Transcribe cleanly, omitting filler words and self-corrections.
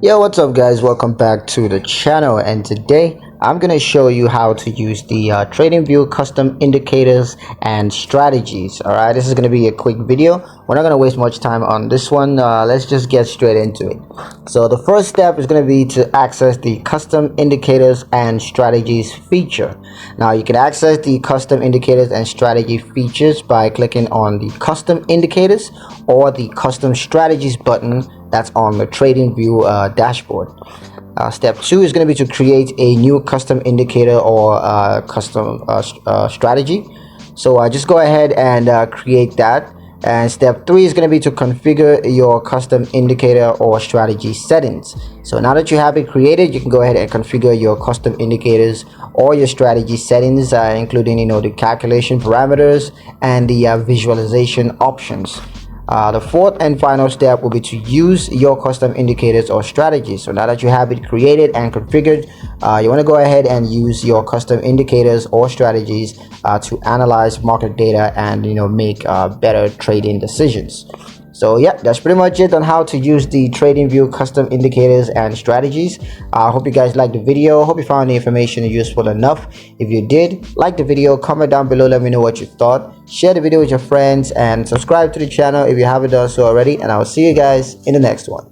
Yo, what's up guys, welcome back to the channel, and today I'm gonna show you how to use the Tradingview custom indicators and strategies. All right, this is gonna be a quick video. We're not gonna waste much time on this one. Let's just get straight into it. So the first step is gonna be to access the custom indicators and strategies feature. Now you can access the custom indicators and strategy features by clicking on the custom indicators or the custom strategies button that's on the Tradingview dashboard. Step 2 is going to be to create a new custom indicator or custom strategy. So just go ahead and create that. And step 3 is going to be to configure your custom indicator or strategy settings. So now that you have it created, you can go ahead and configure your custom indicators or your strategy settings, including the calculation parameters and the visualization options. The fourth and final step will be to use your custom indicators or strategies. So now that you have it created and configured, you want to go ahead and use your custom indicators or strategies to analyze market data and make better trading decisions. So yeah, that's pretty much it on how to use the Tradingview custom indicators and strategies. I hope you guys liked the video. Hope you found the information useful enough. If you did, like the video, comment down below, let me know what you thought. Share the video with your friends and subscribe to the channel if you haven't done so already. And I will see you guys in the next one.